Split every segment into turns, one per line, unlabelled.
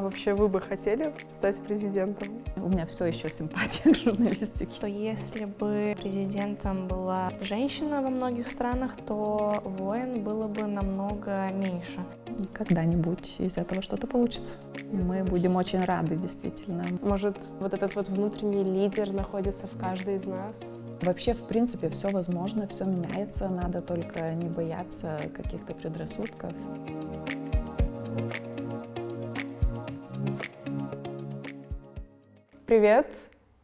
вообще вы бы хотели стать президентом?
У меня все еще симпатия к журналистике.
Что если бы президентом была женщина во многих странах, то войн было бы намного меньше.
Когда-нибудь из этого что-то получится. Мы будем очень рады, действительно.
Может, вот этот вот внутренний лидер находится в каждой из нас?
Вообще, в принципе, все возможно, все меняется. Надо только не бояться каких-то предрассудков.
Привет,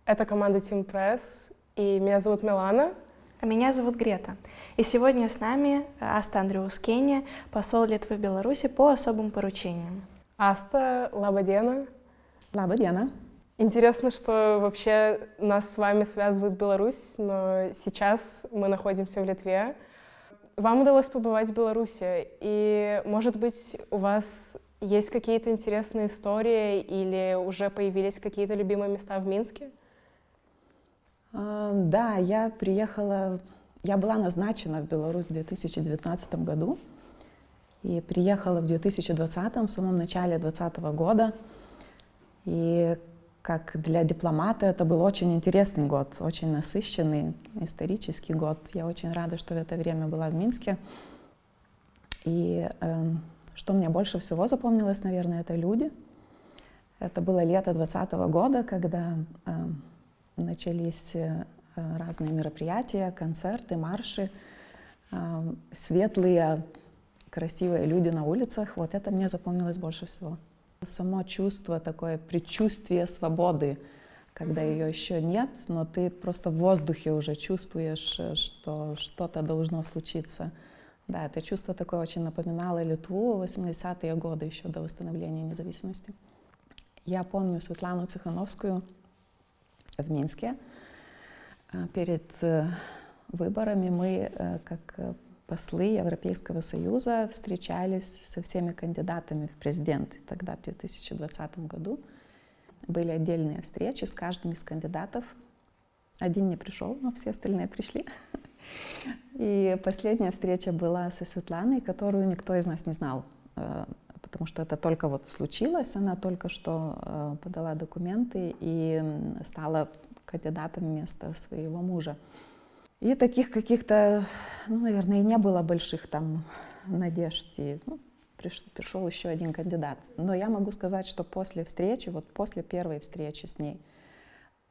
это команда Team Press, и меня зовут Милана.
А меня зовут Грета. И сегодня с нами Аста Андриускене, посол Литвы в Беларуси по особым поручениям.
Аста, лабадена.
Лабадена.
Интересно, что вообще нас с вами связывает Беларусь, но сейчас мы находимся в Литве. Вам удалось побывать в Беларуси, и, может быть, у вас есть какие-то интересные истории или уже появились какие-то любимые места в Минске?
Да, я была назначена в Беларусь в 2019 году и приехала в 2020, в самом начале 2020 года. И как для дипломата это был очень интересный год, очень насыщенный исторический год. Я очень рада, что в это время была в Минске. И что мне больше всего запомнилось, наверное, это люди. Это было лето 2020 года, когда начались разные мероприятия, концерты, марши, светлые, красивые люди на улицах. Вот это мне запомнилось больше всего. Само чувство, такое предчувствие свободы, когда ее еще нет, но ты просто в воздухе уже чувствуешь, что что-то должно случиться. Да, это чувство такое очень напоминало Литву в 80-е годы, еще до восстановления независимости. Я помню Светлану Цихановскую в Минске. Перед выборами мы, как послы Европейского Союза, встречались со всеми кандидатами в президенты тогда, в 2020 году. Были отдельные встречи с каждым из кандидатов. Один не пришел, но все остальные пришли. И последняя встреча была со Светланой, которую никто из нас не знал, потому что это только вот случилось, она только что подала документы и стала кандидатом вместо своего мужа. И таких каких-то, наверное, и не было больших там надежд. И, пришел еще один кандидат. Но я могу сказать, что после встречи, вот после первой встречи с ней,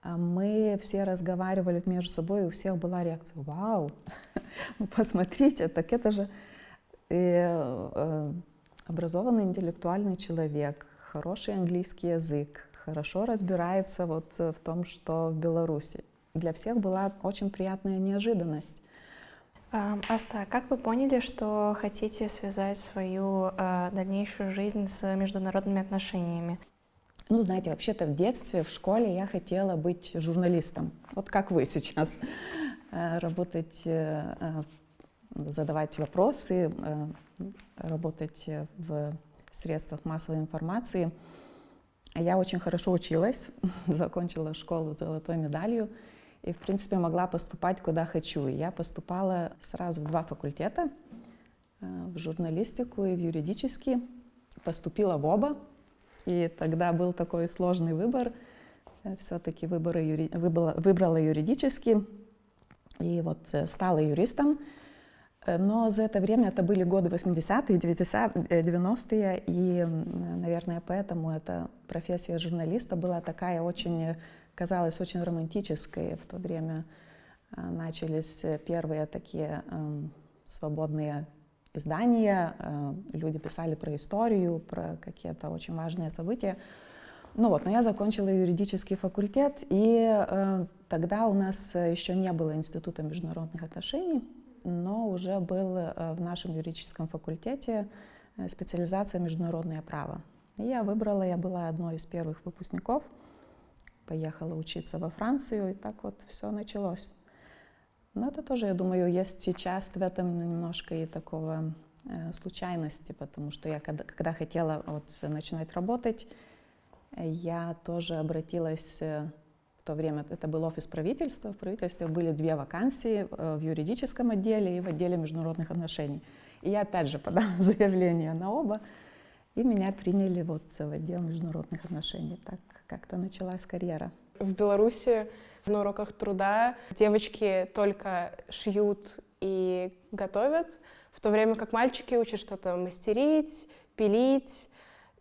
мы все разговаривали между собой, и у всех была реакция: «Вау, посмотрите, так это же образованный интеллектуальный человек, хороший английский язык, хорошо разбирается вот в том, что в Беларуси». Для всех была очень приятная неожиданность.
Аста, как вы поняли, что хотите связать свою дальнейшую жизнь с международными отношениями?
Знаете, вообще-то в детстве, в школе я хотела быть журналистом. Вот как вы сейчас. Работать, задавать вопросы, работать в средствах массовой информации. Я очень хорошо училась, закончила школу с золотой медалью и, в принципе, могла поступать куда хочу. Я поступала сразу в 2 факультета, в журналистику и в юридический. Поступила в оба. И тогда был такой сложный выбор. Все-таки выбрала юридический и вот стала юристом. Но за это время, это были годы 80-е, 90-е, и, наверное, поэтому эта профессия журналиста была такая казалась очень романтической. В то время начались первые такие свободные издания, люди писали про историю, про какие-то очень важные события. Но я закончила юридический факультет, и тогда у нас еще не было Института международных отношений, но уже был в нашем юридическом факультете специализация международное право. И я была одной из первых выпускников, поехала учиться во Францию, и так вот все началось. Но это тоже, я думаю, есть сейчас в этом немножко и такого случайности, потому что я, когда хотела начинать работать, я тоже обратилась в то время, это был офис правительства, в правительстве были 2 вакансии в юридическом отделе и в отделе международных отношений. И я опять же подала заявление на оба, И меня приняли вот в отдел международных отношений. Так как-то началась карьера.
В Беларуси на уроках труда девочки только шьют и готовят, в то время как мальчики учат что-то мастерить, пилить.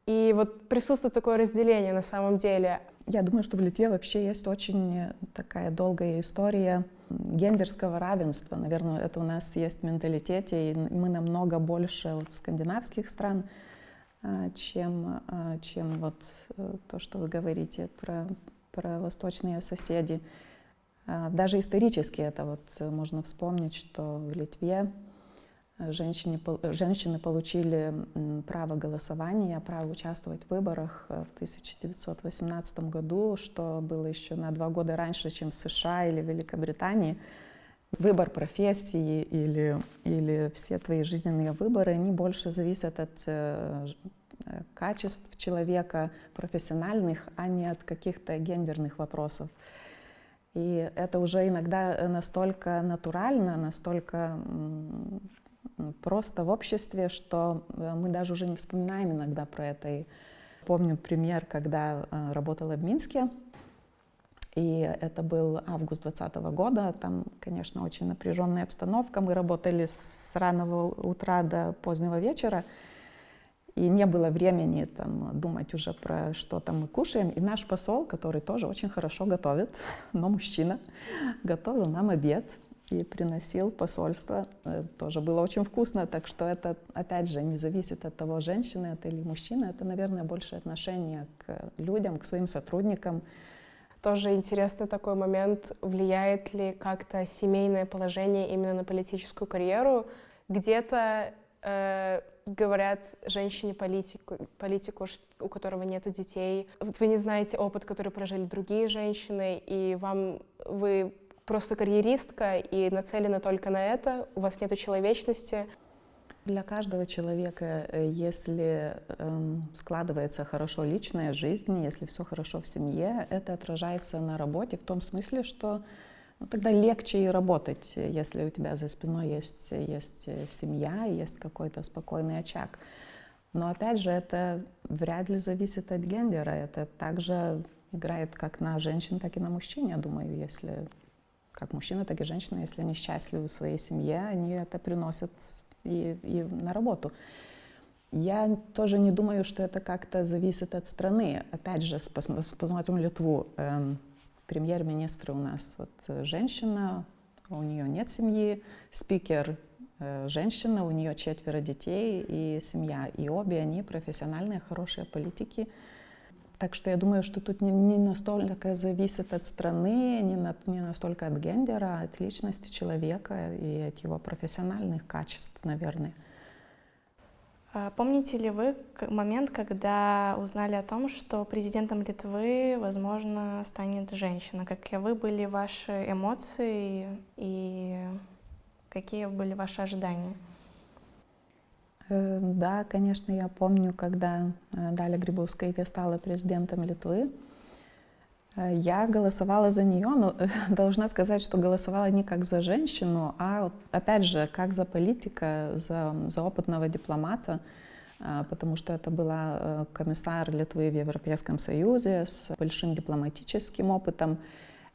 И вот присутствует такое разделение на самом деле.
Я думаю, что в Литве вообще есть очень такая долгая история гендерского равенства. Наверное, это у нас есть в менталитете, и мы намного больше от скандинавских стран, чем вот то, что вы говорите про восточные соседи. Даже исторически это вот можно вспомнить, что в Литве женщины получили право голосования, право участвовать в выборах в 1918 году, что было еще на 2 года раньше, чем в США или Великобритании. Выбор профессии или все твои жизненные выборы, они больше зависят от качеств человека, профессиональных, а не от каких-то гендерных вопросов. И это уже иногда настолько натурально, настолько просто в обществе, что мы даже уже не вспоминаем иногда про это. И помню пример, когда работала в Минске, и это был август 2020 года. Там, конечно, очень напряженная обстановка. Мы работали с раннего утра до позднего вечера, и не было времени там думать уже про что там мы кушаем. И наш посол, который тоже очень хорошо готовит, но мужчина, готовил нам обед и приносил посольство. Тоже было очень вкусно, так что это, опять же, не зависит от того, женщина это или мужчина. Это, наверное, больше отношение к людям, к своим сотрудникам.
Тоже интересный такой момент, влияет ли как-то семейное положение именно на политическую карьеру. Где-то говорят политику, у которого нету детей. Вы не знаете опыт, который прожили другие женщины, и вы просто карьеристка и нацелена только на это, у вас нету человечности.
Для каждого человека, если складывается хорошо личная жизнь, если все хорошо в семье, это отражается на работе в том смысле, что тогда легче и работать, если у тебя за спиной есть семья, есть какой-то спокойный очаг. Но опять же, это вряд ли зависит от гендера. Это также играет как на женщин, так и на мужчин, я думаю, если как мужчина, так и женщина, если они счастливы в своей семье, они это приносят и на работу. Я тоже не думаю, что это как-то зависит от страны. Опять же, посмотрим Литву. Премьер-министр у нас вот женщина, у нее нет семьи, спикер женщина, у нее 4 детей и семья. И обе они профессиональные, хорошие политики. Так что я думаю, что тут не настолько зависит от страны, не настолько от гендера, а от личности человека и от его профессиональных качеств, наверное.
Помните ли вы момент, когда узнали о том, что президентом Литвы, возможно, станет женщина? Каковы были ваши эмоции и какие были ваши ожидания?
Да, конечно, я помню, когда Даля Грибаускайте стала президентом Литвы. Я голосовала за нее, но должна сказать, что голосовала не как за женщину, а, опять же, как за политика, за опытного дипломата, потому что это была комиссар Литвы в Европейском Союзе с большим дипломатическим опытом.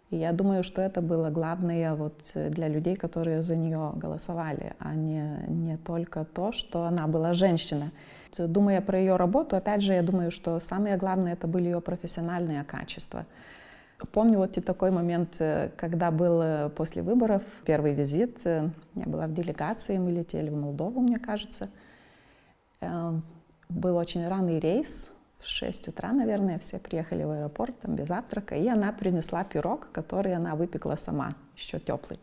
И я думаю, что это было главное вот для людей, которые за нее голосовали, а не только то, что она была женщина. Думая про ее работу, опять же, я думаю, что самое главное это были ее профессиональные качества. Помню вот и такой момент, когда был после выборов первый визит. Я была в делегации, мы летели в Молдову, мне кажется. Был очень ранний рейс. В 6 утра, наверное, все приехали в аэропорт там, без завтрака, и она принесла пирог, который она выпекла сама, еще теплый.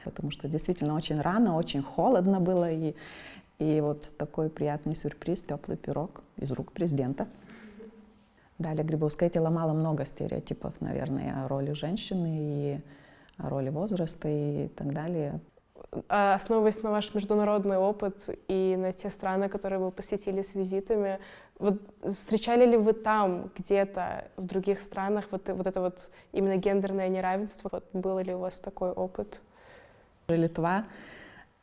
Потому что действительно очень рано, очень холодно было, и вот такой приятный сюрприз, теплый пирог из рук президента. Далее Грибаускайте ломала много стереотипов, наверное, о роли женщины и о роли возраста и так далее.
Основываясь на ваш международный опыт и на те страны, которые вы посетили с визитами, вот встречали ли вы там где-то в других странах вот это вот именно гендерное неравенство? Вот, был ли у вас такой опыт?
Литва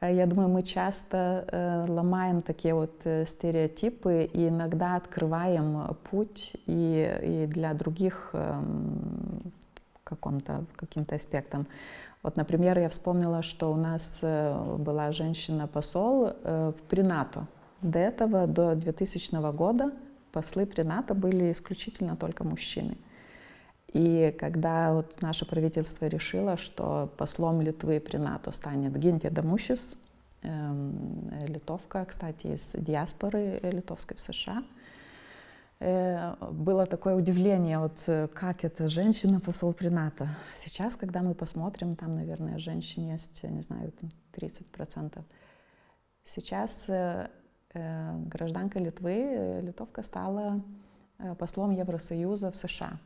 Я думаю, мы часто ломаем такие вот стереотипы и иногда открываем путь и для других каким-то аспектам. Вот, например, я вспомнила, что у нас была женщина-посол при НАТО. До этого, до 2000 года, послы при НАТО были исключительно только мужчины. И когда вот наше правительство решило, что послом Литвы при НАТО станет Гинтė Damušis, литовка, кстати, из диаспоры литовской в США, было такое удивление, вот как это женщина-посол при НАТО. Сейчас, когда мы посмотрим, там, наверное, женщин есть, не знаю, 30%. Сейчас гражданка Литвы, литовка, стала послом Евросоюза в США.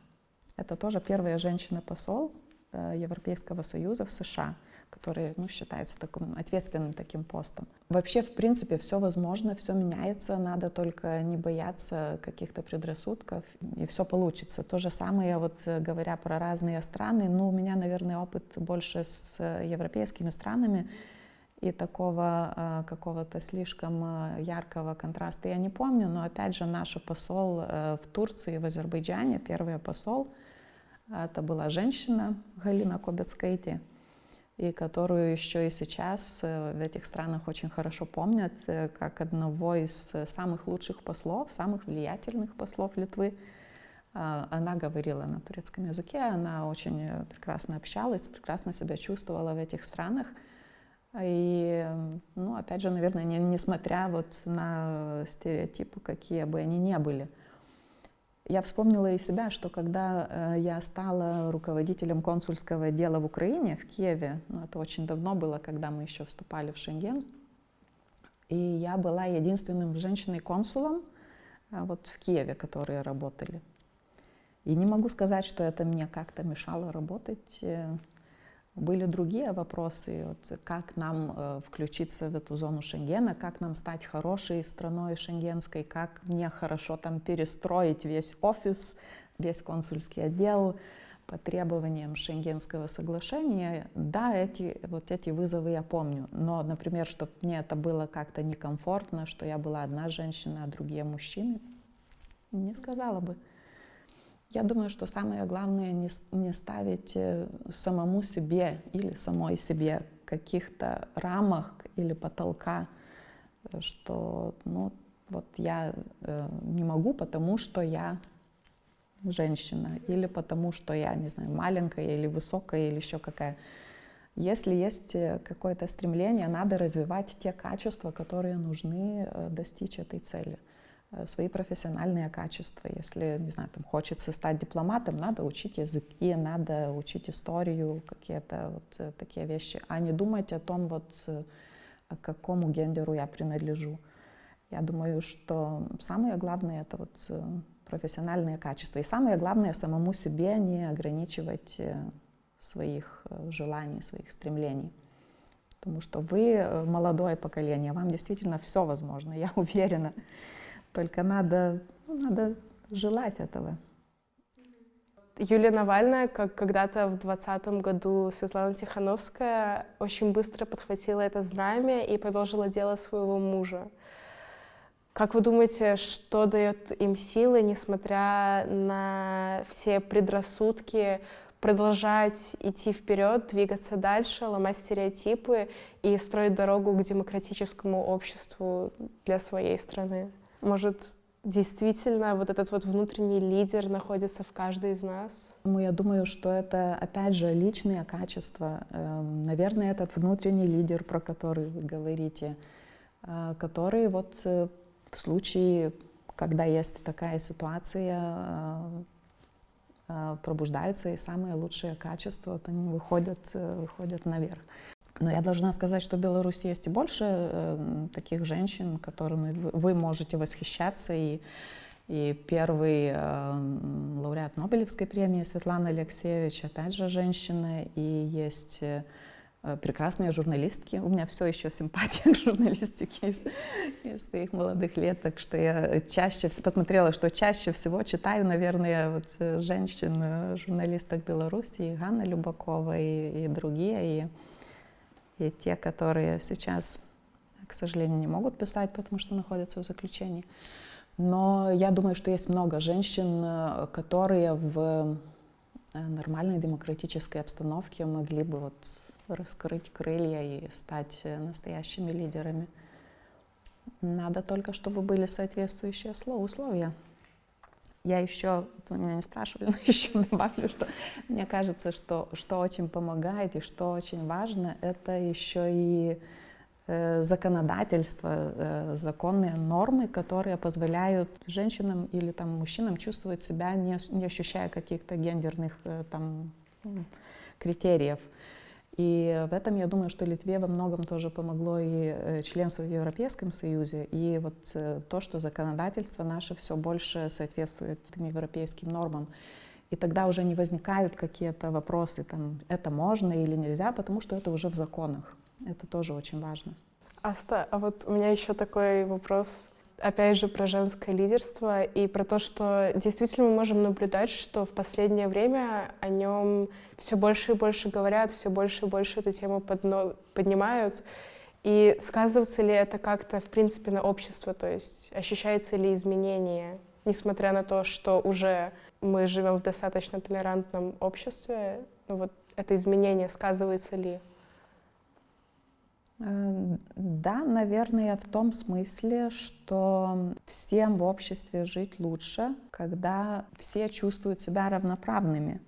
Это тоже первая женщина-посол Европейского Союза в США, который, считается таким ответственным таким постом. Вообще, в принципе, все возможно, все меняется, надо только не бояться каких-то предрассудков, и все получится. То же самое, вот говоря про разные страны, у меня, наверное, опыт больше с европейскими странами, и такого какого-то слишком яркого контраста я не помню, но опять же наш посол в Турции, в Азербайджане, первый посол, это была женщина Галина Кобецкайте, и которую еще и сейчас в этих странах очень хорошо помнят как одного из самых лучших послов, самых влиятельных послов Литвы. Она говорила на турецком языке, она очень прекрасно общалась, прекрасно себя чувствовала в этих странах. И, опять же, наверное, несмотря вот на стереотипы, какие бы они ни были. Я вспомнила и себя, что когда я стала руководителем консульского отдела в Украине, в Киеве, это очень давно было, когда мы еще вступали в Шенген, и я была единственным женщиной-консулом вот в Киеве, которые работали. И не могу сказать, что это мне как-то мешало работать. Были другие вопросы, вот, как нам включиться в эту зону Шенгена, как нам стать хорошей страной шенгенской, как мне хорошо там перестроить весь офис, весь консульский отдел по требованиям Шенгенского соглашения. Да, эти вызовы я помню, но, например, чтобы мне это было как-то некомфортно, что я была одна женщина, а другие мужчины, не сказала бы. Я думаю, что самое главное не ставить самому себе или самой себе каких-то рамок или потолка, что вот я не могу, потому что я женщина, или потому что я, не знаю, маленькая или высокая, или еще какая. Если есть какое-то стремление, надо развивать те качества, которые нужны достичь этой цели. Свои профессиональные качества. Если, не знаю, там хочется стать дипломатом, надо учить языки, надо учить историю, какие-то вот такие вещи, а не думать о том, вот, к какому гендеру я принадлежу. Я думаю, что самое главное — это вот профессиональные качества. И самое главное — самому себе не ограничивать своих желаний, своих стремлений. Потому что вы молодое поколение, вам действительно все возможно, я уверена. Только надо желать этого.
Юлия Навальная, как когда-то в 2020 году Светлана Тихановская, очень быстро подхватила это знамя и продолжила дело своего мужа. Как вы думаете, что дает им силы, несмотря на все предрассудки, продолжать идти вперед, двигаться дальше, ломать стереотипы и строить дорогу к демократическому обществу для своей страны? Может, действительно вот этот вот внутренний лидер находится в каждой из нас?
Я думаю, что это, опять же, личные качества. Наверное, этот внутренний лидер, про который вы говорите, который вот в случае, когда есть такая ситуация, пробуждаются, и самые лучшие качества, вот они выходят наверх. Но я должна сказать, что в Беларуси есть и больше таких женщин, которыми вы можете восхищаться. И первый лауреат Нобелевской премии Светлана Алексеевич, опять же, женщина. И есть прекрасные журналистки. У меня все еще симпатия к журналистике из своих молодых лет. Так что я посмотрела, что чаще всего читаю, наверное, вот женщин, журналисток Беларуси, и Ганна Любакова, и другие. и те, которые сейчас, к сожалению, не могут писать, потому что находятся в заключении. Но я думаю, что есть много женщин, которые в нормальной демократической обстановке могли бы вот раскрыть крылья и стать настоящими лидерами. Надо только, чтобы были соответствующие условия. Я еще, вы меня не спрашивали, но еще добавлю, что мне кажется, что очень помогает и что очень важно, это еще и законодательство, законные нормы, которые позволяют женщинам или там, мужчинам чувствовать себя, не ощущая каких-то гендерных там, критериев. И в этом, я думаю, что Литве во многом тоже помогло и членство в Европейском Союзе, и вот то, что законодательство наше все больше соответствует этим европейским нормам. И тогда уже не возникают какие-то вопросы, там, это можно или нельзя, потому что это уже в законах. Это тоже очень важно.
Аста, а вот у меня еще такой вопрос, опять же, про женское лидерство и про то, что действительно мы можем наблюдать, что в последнее время о нем все больше и больше говорят, все больше и больше эту тему поднимают. И сказывается ли это как-то, в принципе, на общество, то есть ощущается ли изменение, несмотря на то, что уже мы живем в достаточно толерантном обществе, ну вот это изменение сказывается ли?
Да, наверное, в том смысле, что всем в обществе жить лучше, когда все чувствуют себя равноправными.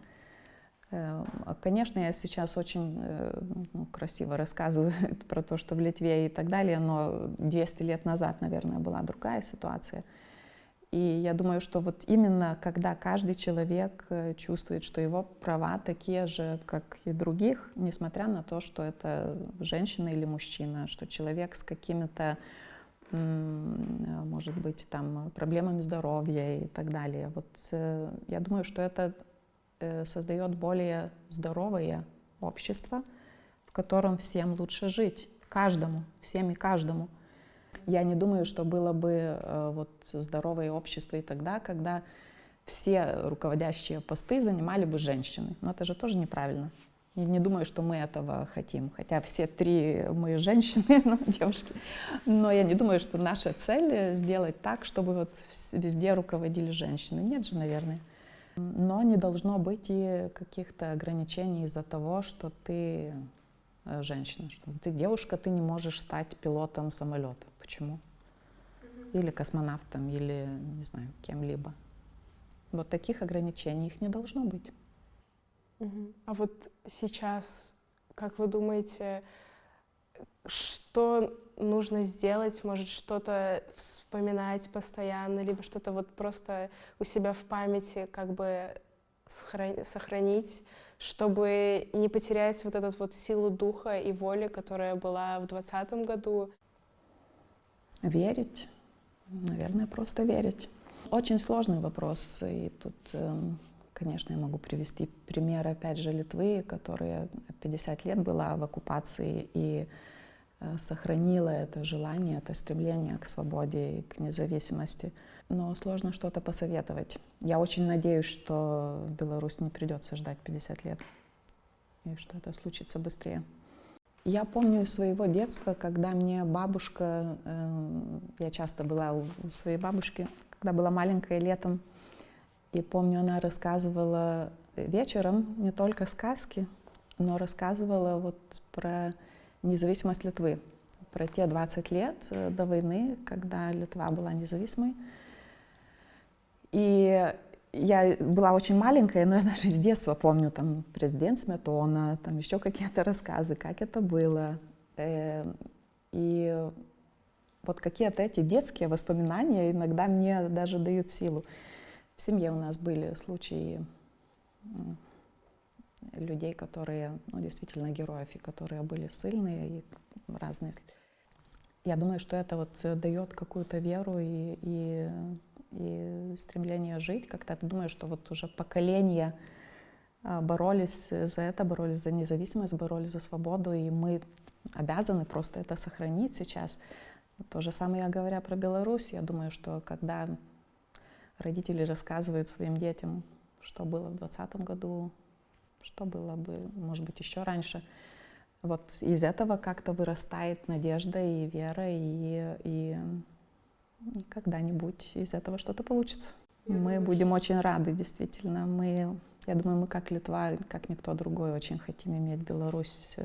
Конечно, я сейчас очень красиво рассказываю про то, что в Литве и так далее, но 200 лет назад, наверное, была другая ситуация. И я думаю, что вот именно когда каждый человек чувствует, что его права такие же, как и других, несмотря на то, что это женщина или мужчина, что человек с какими-то, может быть, там, проблемами здоровья и так далее. Вот я думаю, что это создает более здоровое общество, в котором всем лучше жить, каждому, всем и каждому. Я не думаю, что было бы вот здоровое общество и тогда, когда все руководящие посты занимали бы женщины. Но это же тоже неправильно. Я не думаю, что мы этого хотим. Хотя все три мы женщины, ну, девушки. Но я не думаю, что наша цель сделать так, чтобы вот везде руководили женщины. Нет же, наверное. Но не должно быть и каких-то ограничений из-за того, что ты женщина, что ты девушка, ты не можешь стать пилотом самолета. Почему? Или космонавтом, или, не знаю, кем-либо. Вот таких ограничений их не должно быть.
А вот сейчас, как вы думаете, что нужно сделать? Может, что-то вспоминать постоянно, либо что-то вот просто у себя в памяти как бы сохранить, чтобы не потерять вот эту вот силу духа и воли, которая была в 2020 году?
Верить. Наверное, просто верить. Очень сложный вопрос. И тут, конечно, я могу привести пример, опять же, Литвы, которая 50 лет была в оккупации и сохранила это желание, это стремление к свободе и к независимости. Но сложно что-то посоветовать. Я очень надеюсь, что Беларусь не придется ждать 50 лет, и что это случится быстрее. Я помню из своего детства, когда мне бабушка, я часто была у своей бабушки, когда была маленькая летом, и помню, она рассказывала вечером не только сказки, но рассказывала вот про независимость Литвы, про те 20 лет до войны, когда Литва была независимой. И я была очень маленькая, но я даже с детства помню, там, президент Сметона, там еще какие-то рассказы, как это было. И вот какие-то эти детские воспоминания иногда мне даже дают силу. В семье у нас были случаи людей, которые, ну, действительно героев, и которые были сильные и разные. Я думаю, что это вот дает какую-то веру и стремление жить. Как-то я думаю, что вот уже поколения боролись за это, боролись за независимость, боролись за свободу, и мы обязаны просто это сохранить сейчас. То же самое, говоря про Беларусь, я думаю, что когда родители рассказывают своим детям, что было в 2020 году, что было бы, может быть, еще раньше, вот из этого как-то вырастает надежда и вера, и когда-нибудь из этого что-то получится. Мы будем очень рады, действительно. Я думаю, мы как Литва, как никто другой, очень хотим иметь Беларусь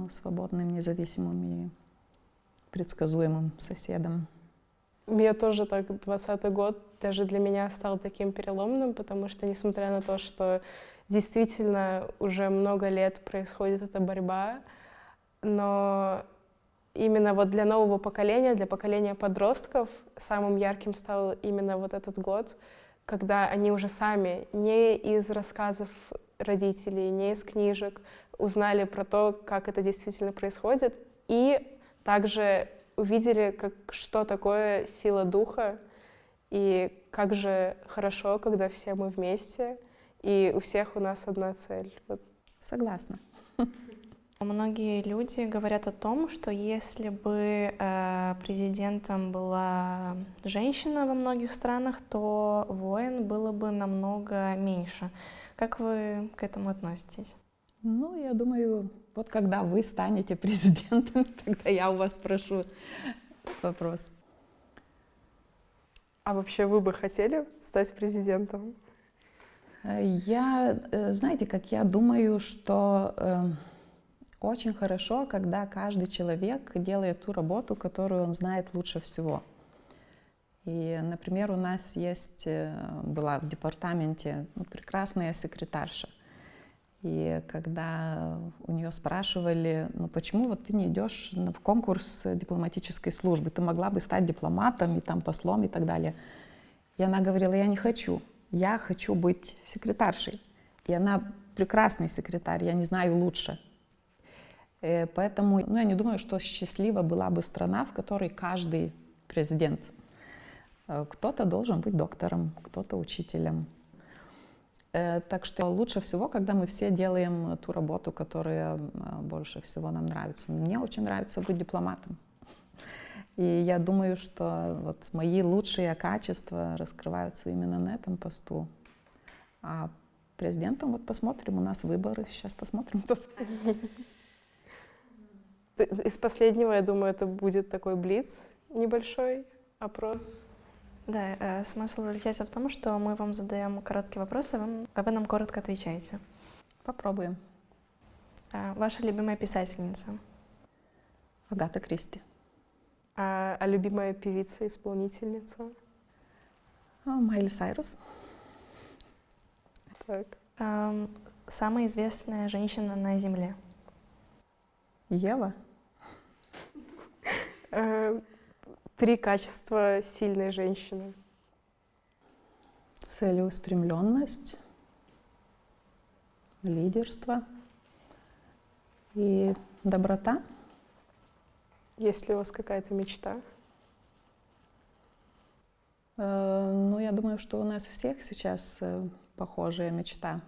свободным, независимым и предсказуемым соседом.
Мне тоже так 2020 год даже для меня стал таким переломным, потому что, несмотря на то, что действительно уже много лет происходит эта борьба, но именно вот для нового поколения, для поколения подростков самым ярким стал именно вот этот год, когда они уже сами, не из рассказов родителей, не из книжек, узнали про то, как это действительно происходит, и также увидели, что такое сила духа, и как же хорошо, когда все мы вместе, и у всех у нас одна цель. Вот.
Согласна.
Многие люди говорят о том, что если бы президентом была женщина во многих странах, то войн было бы намного меньше. Как вы к этому относитесь?
Ну, я думаю, вот когда вы станете президентом, тогда я у вас спрошу вопрос.
А вообще вы бы хотели стать президентом?
Знаете, как я думаю, что очень хорошо, когда каждый человек делает ту работу, которую он знает лучше всего. И, например, у нас была в департаменте прекрасная секретарша. И когда у нее спрашивали, почему вот ты не идешь в конкурс дипломатической службы, ты могла бы стать дипломатом и там послом и так далее. И она говорила, я не хочу, я хочу быть секретаршей. И она прекрасный секретарь, я не знаю лучше. Поэтому я не думаю, что счастлива была бы страна, в которой каждый президент. Кто-то должен быть доктором, кто-то учителем. Так что лучше всего, когда мы все делаем ту работу, которая больше всего нам нравится. Мне очень нравится быть дипломатом. И я думаю, что вот мои лучшие качества раскрываются именно на этом посту. А президентом вот посмотрим, у нас выборы, сейчас посмотрим, кто станет.
Из последнего, я думаю, это будет такой блиц небольшой опрос.
Да, смысл заключается в том, что мы вам задаем короткие вопросы, а вы нам коротко отвечаете.
Попробуем.
Ваша любимая писательница?
Агата Кристи.
А любимая певица, исполнительница?
Майли Сайрус.
Так.
Самая известная женщина на Земле?
Ева.
3 качества сильной женщины.
Целеустремленность, лидерство и доброта.
Есть ли у вас какая-то мечта?
Я думаю, что у нас всех сейчас похожая мечта.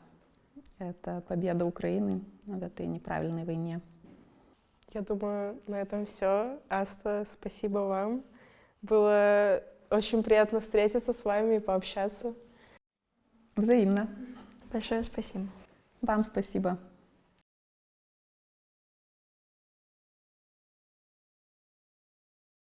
Это победа Украины над этой неправильной войне.
Я думаю, на этом все. Аста, спасибо вам. Было очень приятно встретиться с вами и пообщаться.
Взаимно.
Большое спасибо.
Вам спасибо.